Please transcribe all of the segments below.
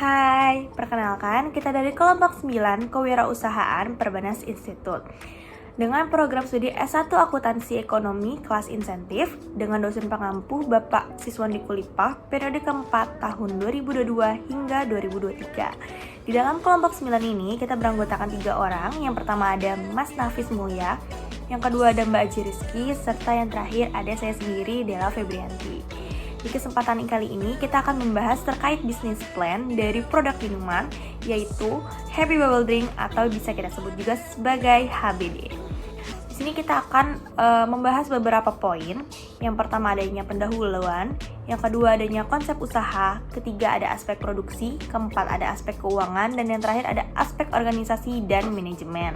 Hai, perkenalkan kita dari kelompok 9 Kewirausahaan Perbanas Institute. Dengan program studi S1 Akuntansi Ekonomi kelas insentif dengan dosen pengampu Bapak Siswandi Kulipah periode keempat tahun 2022 hingga 2023. Di dalam kelompok 9 ini kita beranggotakan 3 orang. Yang pertama ada Mas Nafis Mulya, yang kedua ada Mbak Aji Rizky, serta yang terakhir ada saya sendiri, Della Febrianti. Di kesempatan kali ini kita akan membahas terkait bisnis plan dari produk minuman, yaitu Happy Bubble Drink atau bisa kita sebut juga sebagai HBD. Di sini kita akan membahas beberapa poin. Yang pertama adanya pendahuluan, yang kedua adanya konsep usaha, ketiga ada aspek produksi, keempat ada aspek keuangan, dan yang terakhir ada aspek organisasi dan manajemen.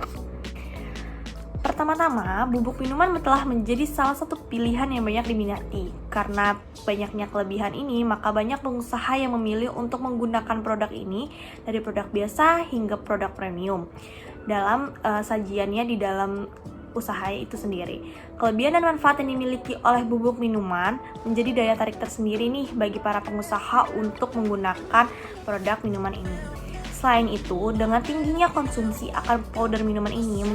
Pertama-tama, bubuk minuman telah menjadi salah satu pilihan yang banyak diminati. Karena banyaknya kelebihan ini, maka banyak pengusaha yang memilih untuk menggunakan produk ini dari produk biasa hingga produk premium dalam sajiannya di dalam usaha itu sendiri. Kelebihan dan manfaat yang dimiliki oleh bubuk minuman menjadi daya tarik tersendiri nih bagi para pengusaha untuk menggunakan produk minuman ini. Selain itu, dengan tingginya konsumsi akan powder minuman ini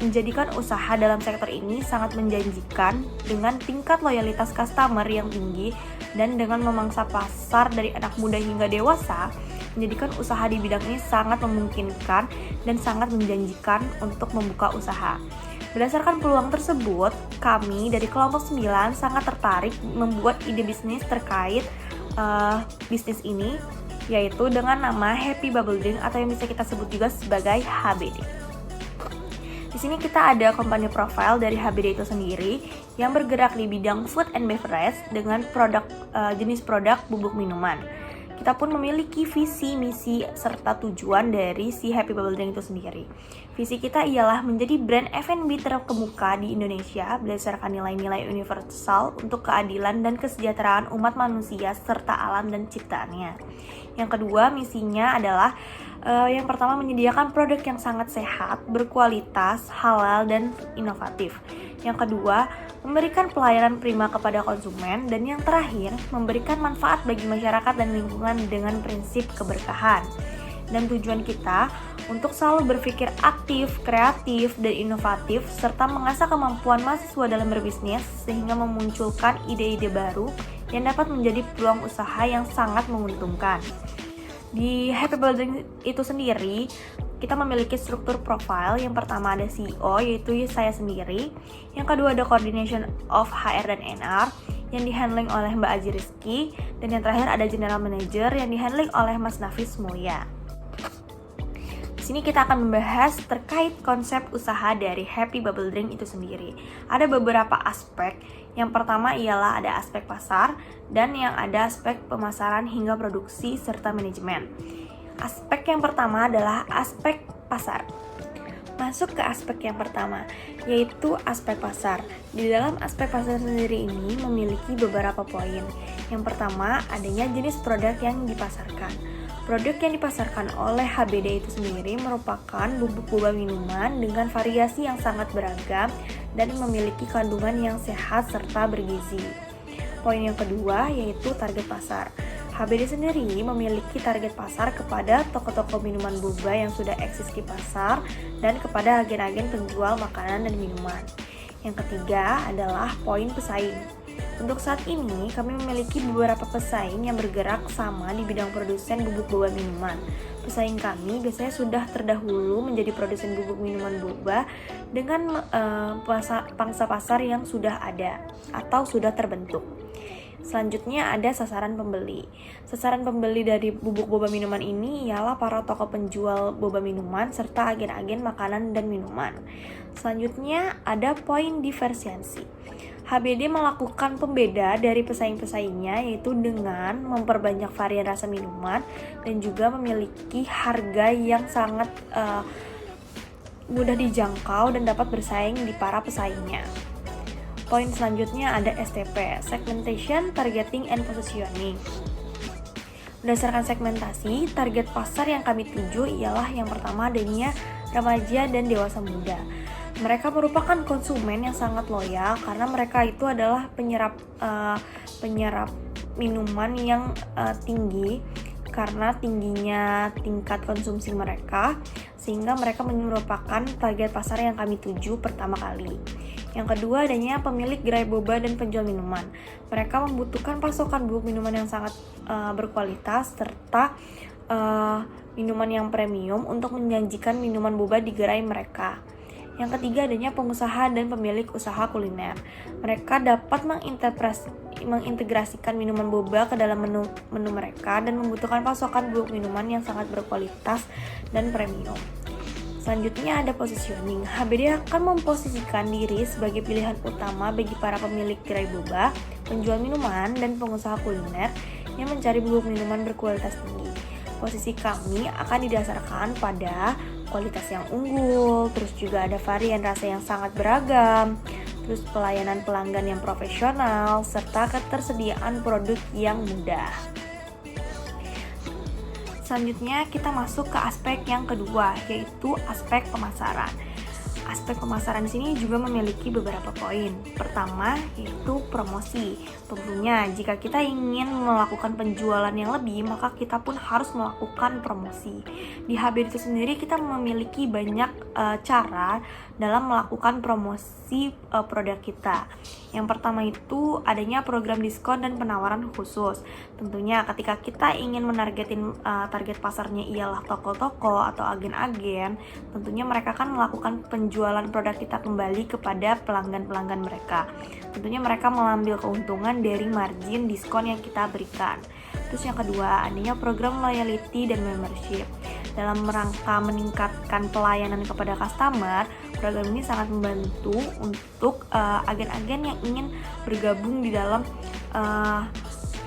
menjadikan usaha dalam sektor ini sangat menjanjikan dengan tingkat loyalitas customer yang tinggi dan dengan memangsa pasar dari anak muda hingga dewasa, menjadikan usaha di bidang ini sangat memungkinkan dan sangat menjanjikan untuk membuka usaha. Berdasarkan peluang tersebut, kami dari kelompok 9 sangat tertarik membuat ide bisnis terkait bisnis ini, yaitu dengan nama Happy Bubble Drink atau yang bisa kita sebut juga sebagai HBD. Di sini kita ada company profile dari HBD itu sendiri yang bergerak di bidang food and beverage dengan jenis produk bubuk minuman. Kita pun memiliki visi, misi, serta tujuan dari si Happy Bubble Drink itu sendiri. Visi kita ialah menjadi brand F&B terkemuka di Indonesia berdasarkan nilai-nilai universal untuk keadilan dan kesejahteraan umat manusia serta alam dan ciptaannya. Yang kedua, misinya adalah yang pertama menyediakan produk yang sangat sehat, berkualitas, halal, dan inovatif. Yang kedua, memberikan pelayanan prima kepada konsumen. Dan yang terakhir, memberikan manfaat bagi masyarakat dan lingkungan dengan prinsip keberkahan. Dan tujuan kita untuk selalu berpikir aktif, kreatif, dan inovatif, serta mengasah kemampuan mahasiswa dalam berbisnis sehingga memunculkan ide-ide baru yang dapat menjadi peluang usaha yang sangat menguntungkan. Di Happy Bubble Drink itu sendiri, kita memiliki struktur profile. Yang pertama ada CEO, yaitu saya sendiri. Yang kedua ada Coordination of HR dan NR yang dihandling oleh Mbak Aji Rizky. Dan yang terakhir ada General Manager yang dihandling oleh Mas Nafis Mulya. Di sini kita akan membahas terkait konsep usaha dari Happy Bubble Drink itu sendiri. Ada beberapa aspek. Yang pertama ialah ada aspek pasar dan yang ada aspek pemasaran hingga produksi serta manajemen. Aspek yang pertama adalah aspek pasar. Masuk ke aspek yang pertama, yaitu aspek pasar. Di dalam aspek pasar sendiri ini memiliki beberapa poin. Yang pertama, adanya jenis produk yang dipasarkan. Produk yang dipasarkan oleh HBD itu sendiri merupakan bubuk boba minuman dengan variasi yang sangat beragam dan memiliki kandungan yang sehat serta bergizi. Poin yang kedua yaitu target pasar. HBD sendiri memiliki target pasar kepada toko-toko minuman boba yang sudah eksis di pasar dan kepada agen-agen penjual makanan dan minuman. Yang ketiga adalah poin pesaing. Untuk saat ini, kami memiliki beberapa pesaing yang bergerak sama di bidang produsen bubuk boba minuman. Pesaing kami biasanya sudah terdahulu menjadi produsen bubuk minuman boba dengan pangsa pasar yang sudah ada atau sudah terbentuk. Selanjutnya ada sasaran pembeli. Sasaran pembeli dari bubuk boba minuman ini ialah para toko penjual boba minuman serta agen-agen makanan dan minuman. Selanjutnya ada poin diferensiasi. HBD melakukan pembeda dari pesaing-pesaingnya yaitu dengan memperbanyak varian rasa minuman dan juga memiliki harga yang sangat mudah dijangkau dan dapat bersaing di para pesaingnya. Poin selanjutnya ada STP, Segmentation, Targeting, and Positioning. Berdasarkan segmentasi, target pasar yang kami tuju ialah yang pertama adanya remaja dan dewasa muda. Mereka merupakan konsumen yang sangat loyal karena mereka itu adalah penyerap minuman yang tinggi karena tingginya tingkat konsumsi mereka, sehingga mereka merupakan target pasar yang kami tuju pertama kali. Yang kedua, adanya pemilik gerai boba dan penjual minuman. Mereka membutuhkan pasokan bubuk minuman yang sangat berkualitas serta minuman yang premium untuk menjanjikan minuman boba di gerai mereka. Yang ketiga, adanya pengusaha dan pemilik usaha kuliner. Mereka dapat mengintegrasikan minuman boba ke dalam menu mereka dan membutuhkan pasokan bubuk minuman yang sangat berkualitas dan premium. Selanjutnya ada positioning. HBD akan memposisikan diri sebagai pilihan utama bagi para pemilik gerai boba, penjual minuman, dan pengusaha kuliner yang mencari bubuk minuman berkualitas tinggi. Posisi kami akan didasarkan pada kualitas yang unggul, terus juga ada varian rasa yang sangat beragam, terus pelayanan pelanggan yang profesional, serta ketersediaan produk yang mudah. Selanjutnya kita masuk ke aspek yang kedua, yaitu aspek pemasaran. Aspek pemasaran di sini juga memiliki beberapa poin. Pertama, yaitu promosi. Tentunya jika kita ingin melakukan penjualan yang lebih, maka kita pun harus melakukan promosi. Di HBD itu sendiri kita memiliki banyak cara dalam melakukan promosi produk kita. Yang pertama itu adanya program diskon dan penawaran khusus. Tentunya ketika kita ingin menargetin target pasarnya ialah toko-toko atau agen-agen, tentunya mereka akan melakukan penjualan produk kita kembali kepada pelanggan-pelanggan mereka. Tentunya mereka mengambil keuntungan dari margin diskon yang kita berikan. Terus yang kedua, adanya program loyalty dan membership. Dalam rangka meningkatkan pelayanan kepada customer, program ini sangat membantu untuk agen-agen yang ingin bergabung di dalam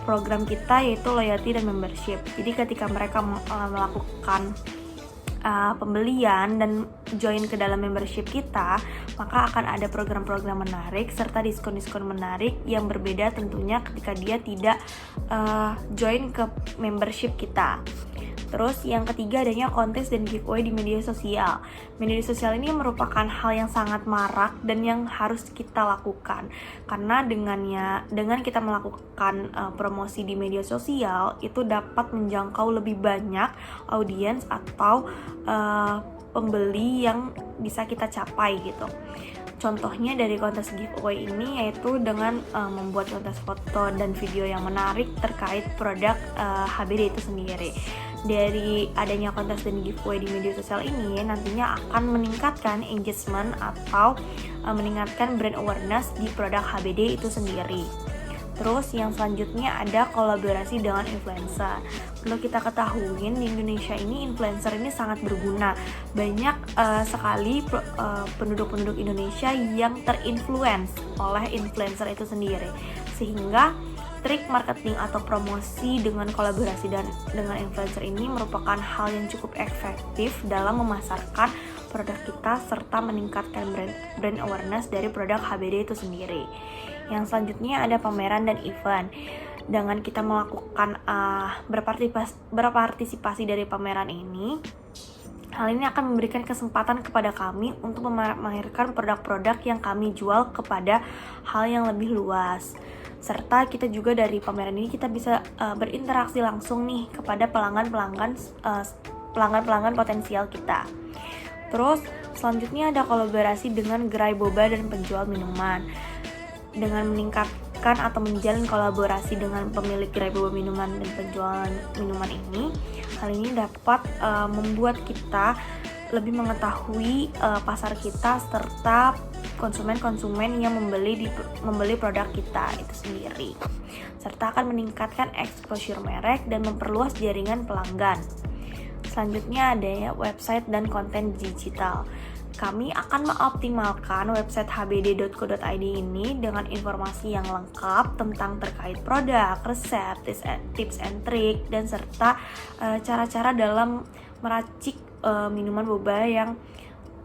program kita, yaitu loyalty dan membership. Jadi ketika mereka melakukan pembelian dan join ke dalam membership kita, maka akan ada program-program menarik serta diskon-diskon menarik yang berbeda tentunya ketika dia tidak join ke membership kita. Terus yang ketiga, adanya kontes dan giveaway di media sosial. Media sosial ini merupakan hal yang sangat marak dan yang harus kita lakukan. Karena dengan kita melakukan promosi di media sosial, itu dapat menjangkau lebih banyak audiens atau pembeli yang bisa kita capai gitu. Contohnya dari kontes giveaway ini yaitu dengan membuat kontes foto dan video yang menarik terkait produk HBD itu sendiri. Dari adanya kontes dan giveaway di media sosial ini nantinya akan meningkatkan engagement atau meningkatkan brand awareness di produk HBD itu sendiri. Terus yang selanjutnya ada kolaborasi dengan influencer. Perlu kita ketahui di Indonesia ini influencer ini sangat berguna. Banyak sekali penduduk-penduduk Indonesia yang terinfluence oleh influencer itu sendiri. Sehingga trik marketing atau promosi dengan kolaborasi dengan influencer ini merupakan hal yang cukup efektif dalam memasarkan produk kita serta meningkatkan brand awareness dari produk HBD itu sendiri. Yang selanjutnya ada pameran dan event. Dengan kita melakukan berpartisipasi dari pameran ini, hal ini akan memberikan kesempatan kepada kami untuk memamerkan produk-produk yang kami jual kepada hal yang lebih luas. Serta kita juga dari pameran ini kita bisa berinteraksi langsung nih kepada pelanggan potensial kita. Terus selanjutnya ada kolaborasi dengan gerai boba dan penjual minuman. Dengan meningkatkan atau menjalin kolaborasi dengan pemilik gerai boba minuman dan penjualan minuman ini, hal ini dapat membuat kita lebih mengetahui pasar kita serta konsumen-konsumen yang membeli produk kita itu sendiri, serta akan meningkatkan exposure merek dan memperluas jaringan pelanggan. Selanjutnya ada website dan konten digital. Kami akan mengoptimalkan website hbd.co.id ini dengan informasi yang lengkap tentang terkait produk, resep, tips and trick, dan serta cara-cara dalam meracik minuman boba yang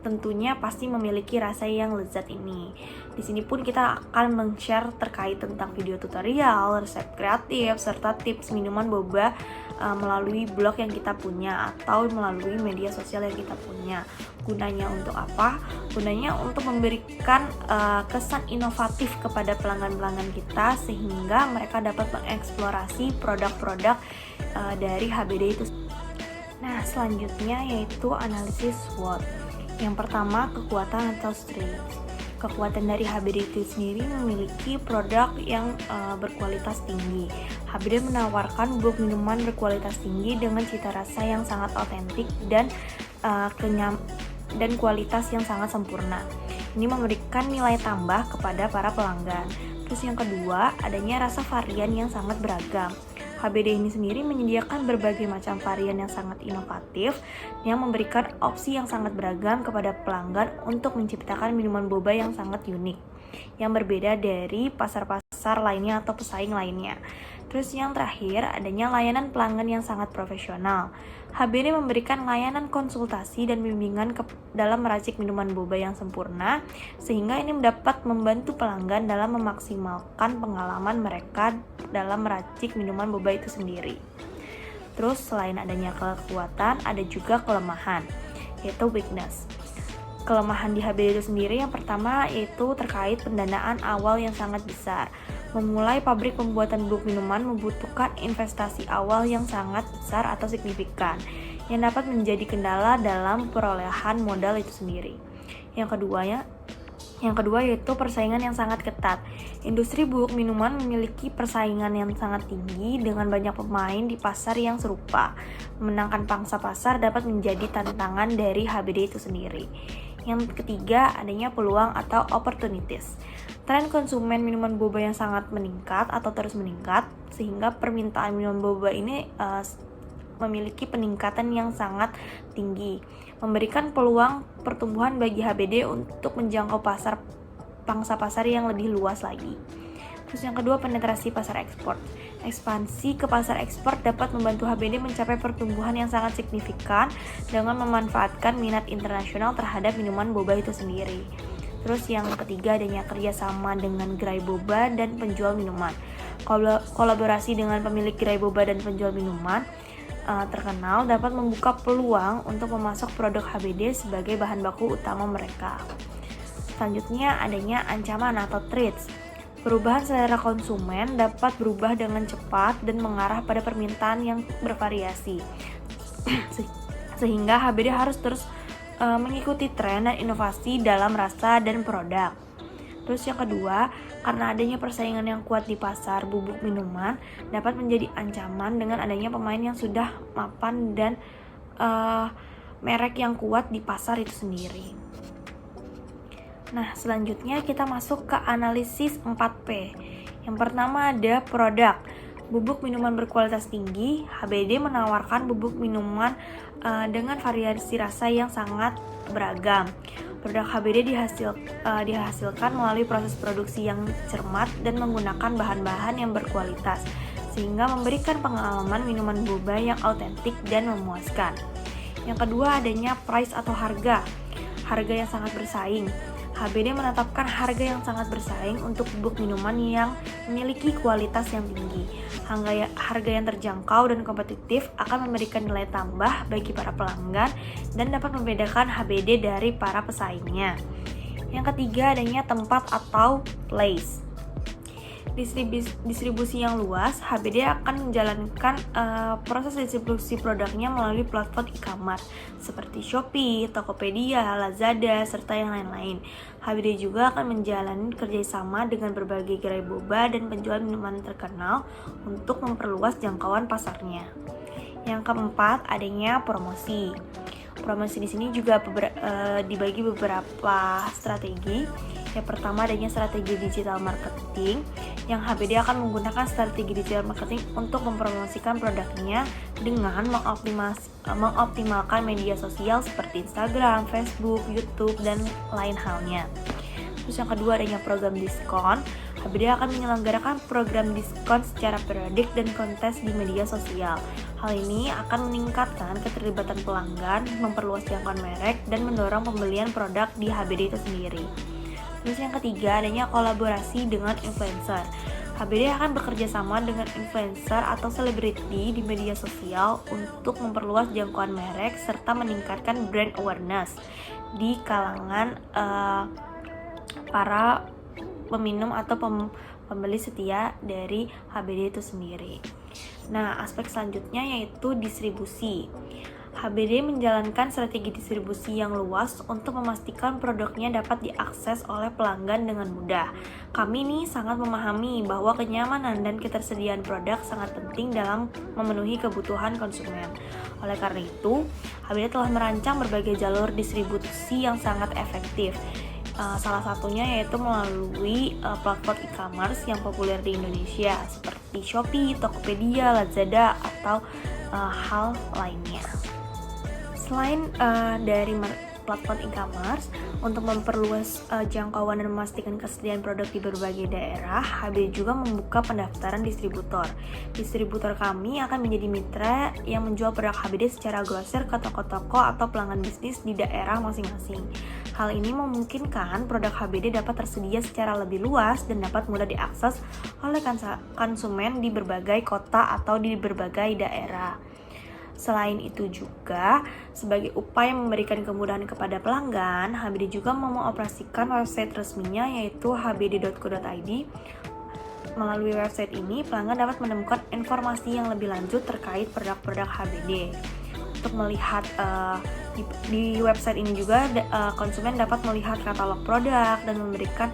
tentunya pasti memiliki rasa yang lezat ini. Di sini pun kita akan men-share terkait tentang video tutorial, resep kreatif, serta tips minuman boba melalui blog yang kita punya atau melalui media sosial yang kita punya. Gunanya untuk apa? Gunanya untuk memberikan kesan inovatif kepada pelanggan-pelanggan kita sehingga mereka dapat mengeksplorasi produk-produk dari HBD itu. Nah, selanjutnya yaitu analisis SWOT. Yang pertama, kekuatan atau strength. Kekuatan dari HBD itu sendiri memiliki produk yang berkualitas tinggi. HBD menawarkan bubuk minuman berkualitas tinggi dengan cita rasa yang sangat otentik dan kualitas yang sangat sempurna. Ini memberikan nilai tambah kepada para pelanggan. Terus yang kedua, adanya rasa varian yang sangat beragam. HBD ini sendiri menyediakan berbagai macam varian yang sangat inovatif yang memberikan opsi yang sangat beragam kepada pelanggan untuk menciptakan minuman boba yang sangat unik yang berbeda dari pasar-pasar lainnya atau pesaing lainnya. Terus yang terakhir, adanya layanan pelanggan yang sangat profesional. HBD memberikan layanan konsultasi dan bimbingan dalam meracik minuman boba yang sempurna, sehingga ini dapat membantu pelanggan dalam memaksimalkan pengalaman mereka dalam meracik minuman boba itu sendiri. Terus selain adanya kekuatan, ada juga kelemahan, yaitu weakness. Kelemahan di HBD itu sendiri yang pertama yaitu terkait pendanaan awal yang sangat besar. Memulai pabrik pembuatan bubuk minuman membutuhkan investasi awal yang sangat besar atau signifikan, yang dapat menjadi kendala dalam perolehan modal itu sendiri. Yang kedua yaitu persaingan yang sangat ketat. Industri bubuk minuman memiliki persaingan yang sangat tinggi dengan banyak pemain di pasar yang serupa. Memenangkan pangsa pasar dapat menjadi tantangan dari HBD itu sendiri. Yang ketiga, adanya peluang atau opportunities. Tren konsumen minuman boba yang sangat meningkat atau terus meningkat, sehingga permintaan minuman boba ini memiliki peningkatan yang sangat tinggi, memberikan peluang pertumbuhan bagi HBD untuk menjangkau pangsa pasar yang lebih luas lagi. Terus yang kedua, penetrasi pasar ekspor. Ekspansi ke pasar ekspor dapat membantu HBD mencapai pertumbuhan yang sangat signifikan dengan memanfaatkan minat internasional terhadap minuman boba itu sendiri. Terus yang ketiga, adanya kerjasama dengan gerai boba dan penjual minuman. Kolaborasi dengan pemilik gerai boba dan penjual minuman terkenal dapat membuka peluang untuk memasok produk HBD sebagai bahan baku utama mereka. Selanjutnya, adanya ancaman atau threats. Perubahan selera konsumen dapat berubah dengan cepat dan mengarah pada permintaan yang bervariasi. Sehingga HBD harus terus mengikuti tren dan inovasi dalam rasa dan produk. Terus yang kedua, karena adanya persaingan yang kuat di pasar bubuk minuman dapat menjadi ancaman dengan adanya pemain yang sudah mapan dan merek yang kuat di pasar itu sendiri. Nah, selanjutnya kita masuk ke analisis 4P. Yang pertama ada produk. Bubuk minuman berkualitas tinggi. HBD menawarkan bubuk minuman dengan variasi rasa yang sangat beragam. Produk HBD dihasilkan melalui proses produksi yang cermat dan menggunakan bahan-bahan yang berkualitas, sehingga memberikan pengalaman minuman boba yang autentik dan memuaskan. Yang kedua, adanya price atau harga yang sangat bersaing. HBD menetapkan harga yang sangat bersaing untuk bubuk minuman yang memiliki kualitas yang tinggi. Harga yang terjangkau dan kompetitif akan memberikan nilai tambah bagi para pelanggan dan dapat membedakan HBD dari para pesaingnya. Yang ketiga, adanya tempat atau place. Distribusi yang luas, HBD akan menjalankan proses distribusi produknya melalui platform e-commerce seperti Shopee, Tokopedia, Lazada, serta yang lain-lain. HBD juga akan menjalani kerjasama dengan berbagai gerai boba dan penjual minuman terkenal untuk memperluas jangkauan pasarnya. Yang keempat, adanya promosi. Promosi di sini juga dibagi beberapa strategi. Yang pertama, adanya strategi digital marketing, yang HBD akan menggunakan strategi digital marketing untuk mempromosikan produknya dengan mengoptimalkan media sosial seperti Instagram, Facebook, YouTube, dan lain halnya. Terus yang kedua, adanya program diskon. HBD akan menyelenggarakan program diskon secara periodik dan kontes di media sosial. Hal ini akan meningkatkan keterlibatan pelanggan, memperluas jangkauan merek, dan mendorong pembelian produk di HBD itu sendiri. Terus yang ketiga, adanya kolaborasi dengan influencer. HBD akan bekerja sama dengan influencer atau selebriti di media sosial untuk memperluas jangkauan merek serta meningkatkan brand awareness di kalangan para peminum atau pembeli setia dari HBD itu sendiri. Nah, aspek selanjutnya yaitu distribusi. HBD menjalankan strategi distribusi yang luas untuk memastikan produknya dapat diakses oleh pelanggan dengan mudah. Kami nih sangat memahami bahwa kenyamanan dan ketersediaan produk sangat penting dalam memenuhi kebutuhan konsumen. Oleh karena itu, HBD telah merancang berbagai jalur distribusi yang sangat efektif. Salah satunya yaitu melalui platform e-commerce yang populer di Indonesia seperti Shopee, Tokopedia, Lazada, atau hal lainnya. Selain dari platform e-commerce, untuk memperluas jangkauan dan memastikan kesediaan produk di berbagai daerah, HBD juga membuka pendaftaran distributor. Distributor kami akan menjadi mitra yang menjual produk HBD secara grosir ke toko-toko atau pelanggan bisnis di daerah masing-masing. Hal ini memungkinkan produk HBD dapat tersedia secara lebih luas dan dapat mudah diakses oleh konsumen di berbagai kota atau di berbagai daerah. Selain itu juga, sebagai upaya memberikan kemudahan kepada pelanggan, HBD juga mengoperasikan website resminya yaitu hbd.co.id. Melalui website ini, pelanggan dapat menemukan informasi yang lebih lanjut terkait produk-produk HBD. Untuk melihat di website ini juga, konsumen dapat melihat katalog produk dan memberikan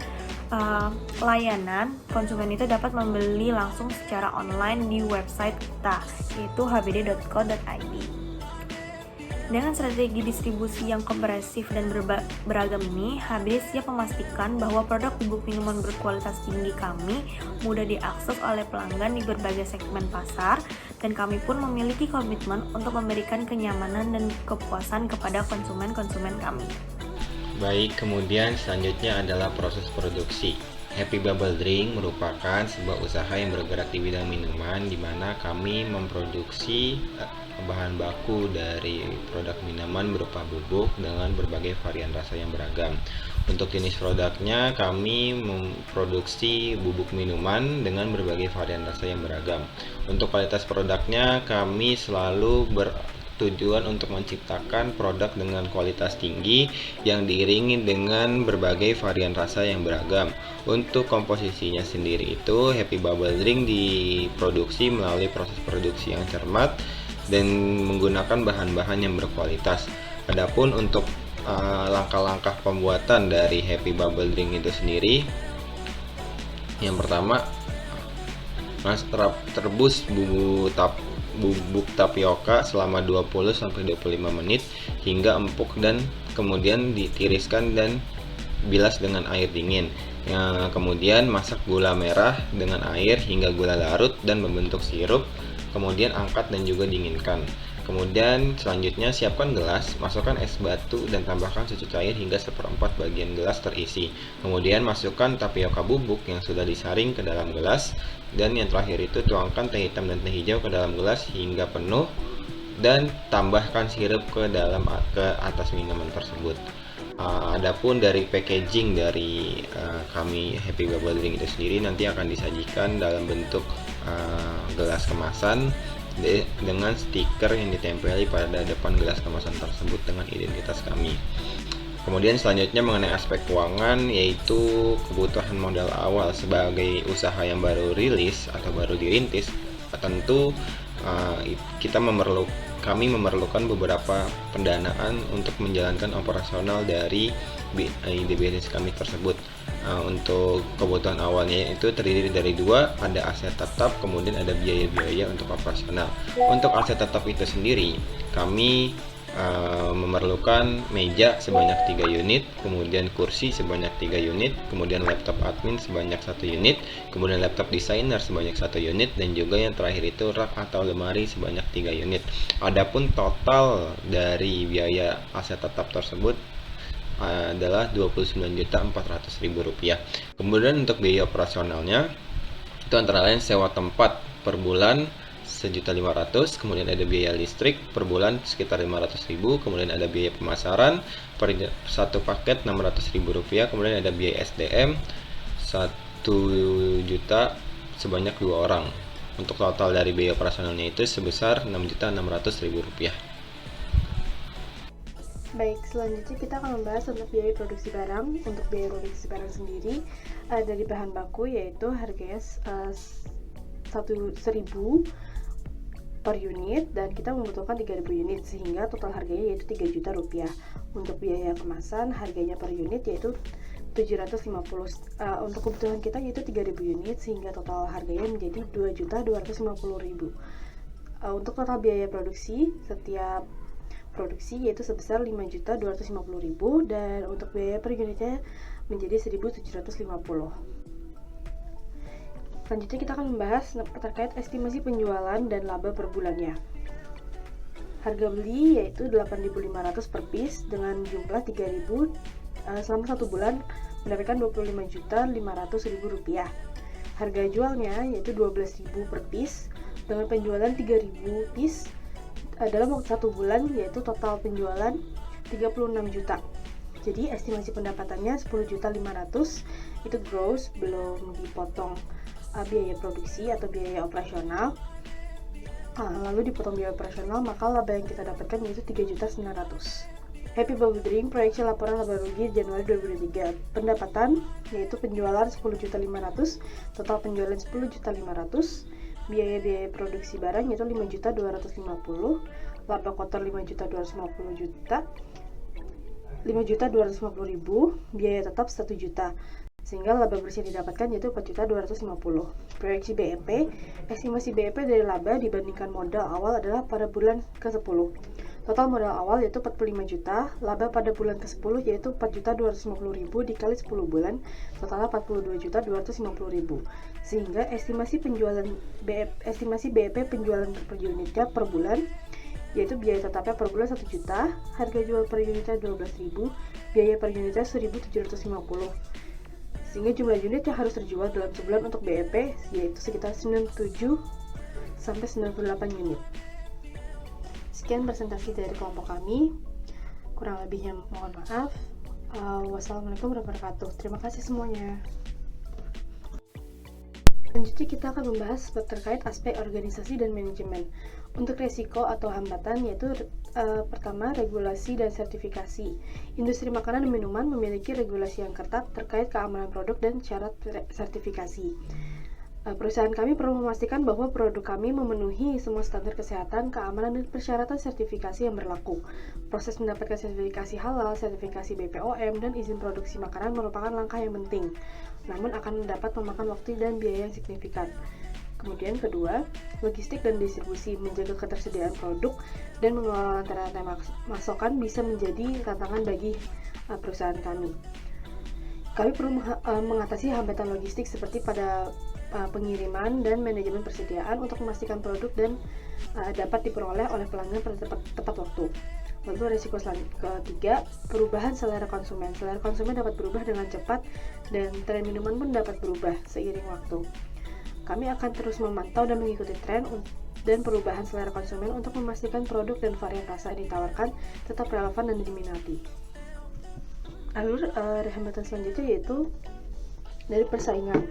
layanan. Konsumen itu dapat membeli langsung secara online di website kita, yaitu hbd.co.id. Dengan strategi distribusi yang komprehensif dan beragam ini, HBD siap memastikan bahwa produk bubuk minuman berkualitas tinggi kami mudah diakses oleh pelanggan di berbagai segmen pasar, dan kami pun memiliki komitmen untuk memberikan kenyamanan dan kepuasan kepada konsumen-konsumen kami. Baik, kemudian selanjutnya adalah proses produksi. Happy Bubble Drink merupakan sebuah usaha yang bergerak di bidang minuman, di mana kami memproduksi bahan baku dari produk minuman berupa bubuk dengan berbagai varian rasa yang beragam. Untuk jenis produknya, kami memproduksi bubuk minuman dengan berbagai varian rasa yang beragam. Untuk kualitas produknya, kami selalu tujuan untuk menciptakan produk dengan kualitas tinggi yang diiringi dengan berbagai varian rasa yang beragam. Untuk komposisinya sendiri itu, Happy Bubble Drink diproduksi melalui proses produksi yang cermat dan menggunakan bahan-bahan yang berkualitas. Adapun untuk langkah-langkah pembuatan dari Happy Bubble Drink itu sendiri, yang pertama, rebus bubuk tapioka selama 20-25 menit hingga empuk dan kemudian ditiriskan dan bilas dengan air dingin. Kemudian masak gula merah dengan air hingga gula larut dan membentuk sirup. Kemudian angkat dan juga dinginkan. Kemudian selanjutnya siapkan gelas, masukkan es batu dan tambahkan susu cair hingga 1/4 bagian gelas terisi. Kemudian masukkan tapioka bubuk yang sudah disaring ke dalam gelas, dan yang terakhir itu tuangkan teh hitam dan teh hijau ke dalam gelas hingga penuh dan tambahkan sirup ke atas minuman tersebut. Adapun dari packaging dari kami Happy Bubble Drink itu sendiri nanti akan disajikan dalam bentuk gelas kemasan dengan stiker yang ditempeli pada depan gelas kemasan tersebut dengan identitas kami. Kemudian selanjutnya mengenai aspek keuangan, yaitu kebutuhan modal awal sebagai usaha yang baru rilis atau baru dirintis. Tentu kami memerlukan beberapa pendanaan untuk menjalankan operasional dari bisnis kami tersebut. Untuk kebutuhan awalnya itu terdiri dari dua, ada aset tetap, kemudian ada biaya-biaya untuk operasional. Untuk aset tetap itu sendiri, kami memerlukan meja sebanyak 3 unit, kemudian kursi sebanyak 3 unit, kemudian laptop admin sebanyak 1 unit, kemudian laptop designer sebanyak 1 unit, dan juga yang terakhir itu rak atau lemari sebanyak 3 unit. Adapun total dari biaya aset tetap tersebut adalah Rp29.400.000. Kemudian untuk biaya operasionalnya itu antara lain sewa tempat per bulan 1.500.000, kemudian ada biaya listrik per bulan sekitar 500.000, kemudian ada biaya pemasaran per satu paket Rp600.000, kemudian ada biaya SDM 1 juta sebanyak 2 orang. Untuk total dari biaya operasionalnya itu sebesar Rp6.600.000. Baik, selanjutnya kita akan membahas tentang biaya produksi barang. Untuk biaya produksi barang sendiri dari bahan baku yaitu harganya 1.000 per unit dan kita membutuhkan 3.000 unit sehingga total harganya yaitu 3 juta rupiah. Untuk biaya kemasan harganya per unit yaitu 750. Untuk kebutuhan kita yaitu 3.000 unit sehingga total harganya menjadi 2.250.000. Untuk total biaya produksi setiap produksi yaitu sebesar 5.250.000 dan untuk biaya per unitnya menjadi 1.750. Selanjutnya kita akan membahas terkait estimasi penjualan dan laba per bulannya. Harga beli yaitu 8.500 per piece dengan jumlah 3.000 selama 1 bulan mendapatkan 25.500.000 rupiah. Harga jualnya yaitu 12.000 per piece dengan penjualan 3.000 piece dalam waktu 1 bulan yaitu total penjualan 36 juta. Jadi estimasi pendapatannya 10.500.000 itu gross belum dipotong biaya produksi atau biaya operasional. Lalu dipotong biaya operasional maka laba yang kita dapatkan yaitu 3.900.000. Happy Bubble Drink proyeksi laporan laba rugi Januari 2023. Pendapatan yaitu penjualan 10.500.000, total penjualan 10.500.000, biaya produksi barang yaitu 5.250.000, laba kotor 5.250.000, biaya tetap 1 juta. Sehingga laba bersih yang didapatkan yaitu 4.250.000. Proyeksi BEP, estimasi BEP dari laba dibandingkan modal awal adalah pada bulan ke-10. Total modal awal yaitu 45 juta, laba pada bulan ke-10 yaitu 4.250.000 dikali 10 bulan, totalnya 42.250.000. Sehingga estimasi BEP penjualan per unitnya per bulan yaitu biaya tetapnya per bulan 1 juta, harga jual per unitnya 12.000, biaya per unitnya 1.750. Sehingga jumlah unit yang harus terjual dalam sebulan untuk BEP yaitu sekitar 97 sampai 98 unit. Sekian presentasi dari kelompok kami. Kurang lebihnya mohon maaf. Wassalamualaikum warahmatullahi wabarakatuh. Terima kasih semuanya. Selanjutnya kita akan membahas terkait aspek organisasi dan manajemen. Untuk resiko atau hambatan yaitu pertama, regulasi dan sertifikasi. Industri makanan dan minuman memiliki regulasi yang ketat terkait keamanan produk dan syarat sertifikasi. Perusahaan kami perlu memastikan bahwa produk kami memenuhi semua standar kesehatan, keamanan, dan persyaratan sertifikasi yang berlaku. Proses mendapatkan sertifikasi halal, sertifikasi BPOM, dan izin produksi makanan merupakan langkah yang penting, namun akan dapat memakan waktu dan biaya yang signifikan. Kemudian kedua, logistik dan distribusi, menjaga ketersediaan produk dan mengelola rantai-rantai pasokan bisa menjadi tantangan bagi perusahaan kami. Kami perlu mengatasi hambatan logistik seperti pada pengiriman dan manajemen persediaan untuk memastikan produk dan dapat diperoleh oleh pelanggan pada tepat waktu. Lalu risiko ketiga, perubahan selera konsumen. Selera konsumen dapat berubah dengan cepat dan tren minuman pun dapat berubah seiring waktu. Kami akan terus memantau dan mengikuti tren dan perubahan selera konsumen untuk memastikan produk dan varian rasa yang ditawarkan tetap relevan dan diminati. Lalu hambatan selanjutnya yaitu dari persaingan.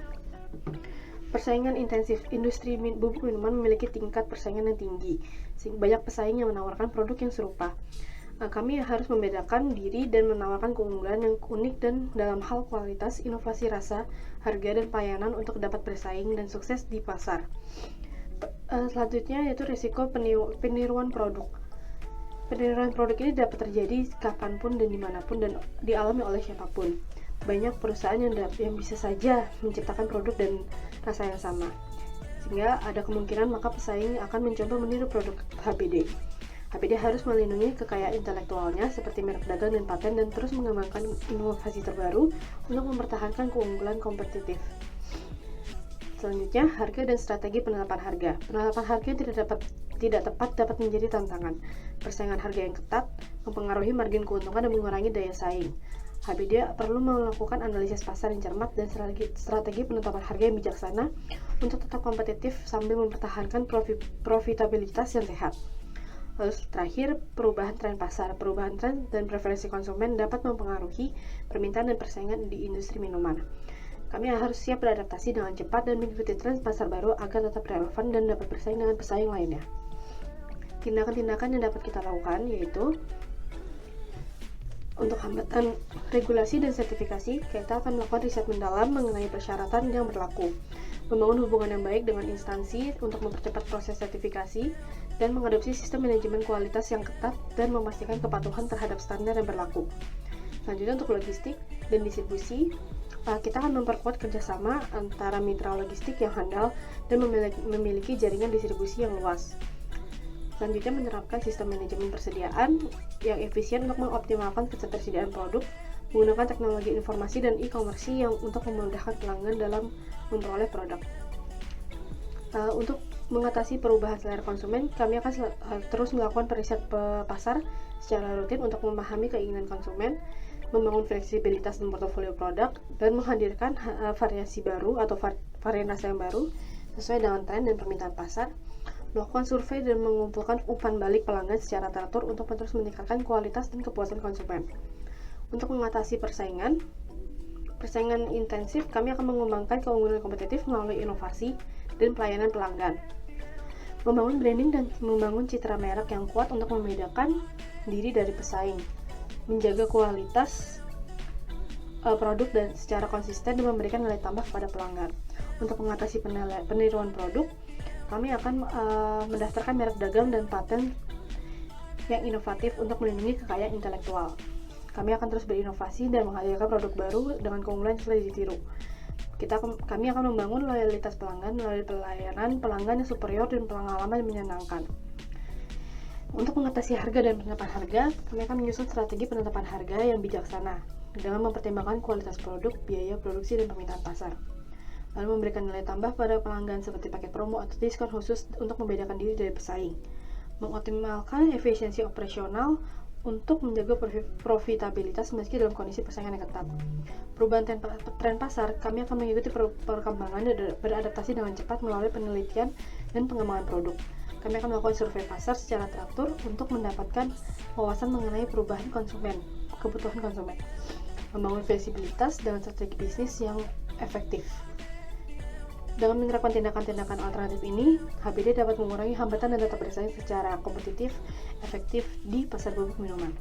Persaingan intensif. Industri bubuk minuman memiliki tingkat persaingan yang tinggi, sehingga banyak pesaing yang menawarkan produk yang serupa. Kami harus membedakan diri dan menawarkan keunggulan yang unik dan dalam hal kualitas, inovasi rasa, harga, dan pelayanan untuk dapat bersaing dan sukses di pasar. Selanjutnya yaitu risiko peniruan produk. Peniruan produk ini dapat terjadi kapanpun dan dimanapun dan dialami oleh siapapun. Banyak perusahaan yang bisa saja menciptakan produk dan rasa yang sama, sehingga ada kemungkinan maka pesaing akan mencoba meniru produk HBD. HBD harus melindungi kekayaan intelektualnya seperti merek dagang dan paten dan terus mengembangkan inovasi terbaru untuk mempertahankan keunggulan kompetitif. Selanjutnya, harga dan strategi penetapan harga. Penetapan harga yang tidak tepat dapat menjadi tantangan. Persaingan harga yang ketat mempengaruhi margin keuntungan dan mengurangi daya saing. HBD perlu melakukan analisis pasar yang cermat dan strategi penetapan harga yang bijaksana untuk tetap kompetitif sambil mempertahankan profitabilitas yang sehat. Lalu terakhir, perubahan tren pasar. Perubahan tren dan preferensi konsumen dapat mempengaruhi permintaan dan persaingan di industri minuman. Kami harus siap beradaptasi dengan cepat dan mengikuti tren pasar baru agar tetap relevan dan dapat bersaing dengan pesaing lainnya. Tindakan-tindakan yang dapat kita lakukan yaitu untuk hambatan regulasi dan sertifikasi, kita akan melakukan riset mendalam mengenai persyaratan yang berlaku. membangun hubungan yang baik dengan instansi untuk mempercepat proses sertifikasi, dan mengadopsi sistem manajemen kualitas yang ketat dan memastikan kepatuhan terhadap standar yang berlaku. Selanjutnya untuk logistik dan distribusi, kita akan memperkuat kerjasama antara mitra logistik yang handal dan memiliki jaringan distribusi yang luas. Selanjutnya menerapkan sistem manajemen persediaan yang efisien untuk mengoptimalkan ketersediaan produk, menggunakan teknologi informasi dan e-commerce yang untuk memudahkan pelanggan dalam memperoleh produk. Untuk mengatasi perubahan selera konsumen, kami akan terus melakukan riset pasar secara rutin untuk memahami keinginan konsumen, membangun fleksibilitas dan portofolio produk, dan menghadirkan variasi baru atau varian rasa yang baru sesuai dengan tren dan permintaan pasar, melakukan survei dan mengumpulkan umpan balik pelanggan secara teratur untuk terus meningkatkan kualitas dan kepuasan konsumen. Untuk mengatasi persaingan intensif, kami akan mengembangkan keunggulan kompetitif melalui inovasi dan pelayanan pelanggan, membangun branding dan membangun citra merek yang kuat untuk membedakan diri dari pesaing, menjaga kualitas produk dan secara konsisten dan memberikan nilai tambah kepada pelanggan. Untuk mengatasi peniruan produk, kami akan mendaftarkan merek dagang dan paten yang inovatif untuk melindungi kekayaan intelektual. Kami akan terus berinovasi dan menghadirkan produk baru dengan keunggulan yang sudah ditiru. Kami akan membangun loyalitas pelanggan melalui pelayanan pelanggan yang superior dan pengalaman yang menyenangkan. Untuk mengatasi harga dan penetapan harga, kami akan menyusun strategi penetapan harga yang bijaksana dengan mempertimbangkan kualitas produk, biaya produksi, dan permintaan pasar. Lalu memberikan nilai tambah pada pelanggan seperti paket promo atau diskon khusus untuk membedakan diri dari pesaing. Mengoptimalkan efisiensi operasional untuk menjaga profitabilitas meski dalam kondisi persaingan yang ketat. Perubahan tren pasar, kami akan mengikuti perkembangan dan beradaptasi dengan cepat melalui penelitian dan pengembangan produk. Kami akan melakukan survei pasar secara teratur untuk mendapatkan wawasan mengenai perubahan kebutuhan konsumen, membangun fleksibilitas dengan strategi bisnis yang efektif. Dengan menerapkan tindakan-tindakan alternatif ini, HBD dapat mengurangi hambatan dan tetap bersaing secara kompetitif, efektif di pasar bubuk minuman.